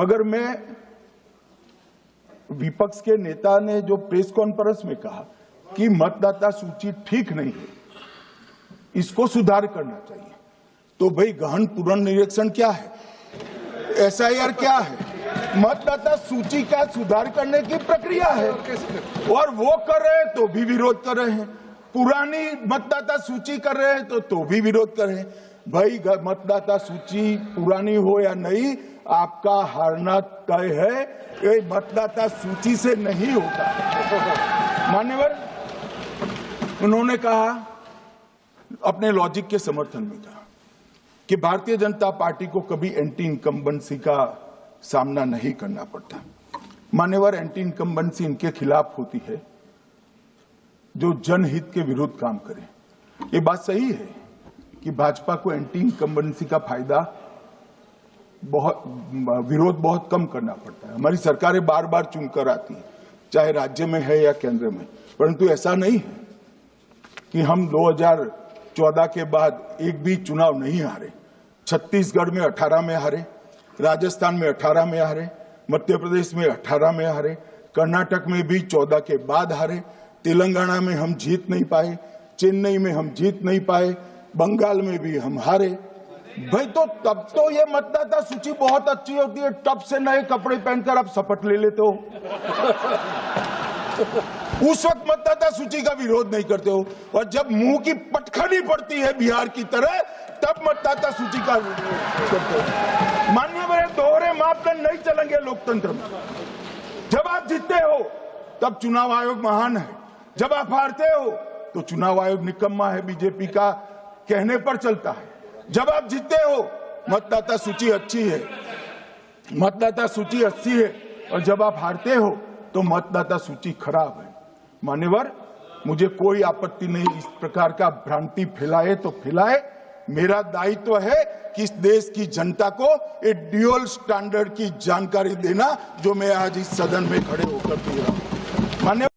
मगर मैं विपक्ष के नेता ने जो प्रेस कॉन्फ्रेंस में कहा कि मतदाता सूची ठीक नहीं है, इसको सुधार करना चाहिए, तो भाई गहन पुनर्निरीक्षण क्या है, एसआईआर क्या है, मतदाता सूची का सुधार करने की प्रक्रिया है और वो कर रहे हैं तो भी विरोध कर रहे हैं, पुरानी मतदाता सूची कर रहे हैं तो भी विरोध कर रहे हैं। भाई मतदाता सूची पुरानी हो या नहीं, आपका हारना तय है, ये मतदाता सूची से नहीं होता। मान्यवर, उन्होंने कहा अपने लॉजिक के समर्थन में कहा कि भारतीय जनता पार्टी को कभी एंटी इनकम्बेंसी का सामना नहीं करना पड़ता। मान्यवर, एंटी इनकम्बेंसी इनके खिलाफ होती है जो जनहित के विरुद्ध काम करे। ये बात सही है कि भाजपा को एंटी इनकम्बेंसी का फायदा विरोध बहुत कम करना पड़ता है। हमारी सरकारें बार बार चुनकर आती हैं, चाहे राज्य में है या केंद्र में, परंतु ऐसा नहीं है कि हम 2014 के बाद एक भी चुनाव नहीं हारे। छत्तीसगढ़ में 18 में हारे, राजस्थान में 18 में हारे, मध्य प्रदेश में 18 में हारे, कर्नाटक में भी 14 के बाद हारे, तेलंगाना में हम जीत नहीं पाए, चेन्नई में हम जीत नहीं पाए, बंगाल में भी हम हारे। भाई तो तब तो ये मतदाता सूची बहुत अच्छी होती है, तब से नए कपड़े पहनकर आप शपथ ले लेते हो। उस वक्त मतदाता सूची का विरोध नहीं करते हो, और जब मुंह की पटखनी पड़ती है बिहार की तरह, तब मतदाता सूची का विरोध करते हो। मान्यवर, दोहरे मापदंड नहीं चलेंगे लोकतंत्र में। जब आप जीतते हो तब चुनाव आयोग महान है, जब आप हारते हो तो चुनाव आयोग निकम्मा है, बीजेपी का कहने पर चलता है। जब आप जीतते हो मतदाता सूची अच्छी है, मतदाता सूची अच्छी है, और जब आप हारते हो तो मतदाता सूची खराब है। मान्यवर, मुझे कोई आपत्ति नहीं, इस प्रकार का भ्रांति फैलाए तो फैलाए। मेरा दायित्व है कि इस देश की जनता को एक ड्यूअल स्टैंडर्ड की जानकारी देना, जो मैं आज इस सदन में खड़े होकर दे रहा हूं। मान्यवर।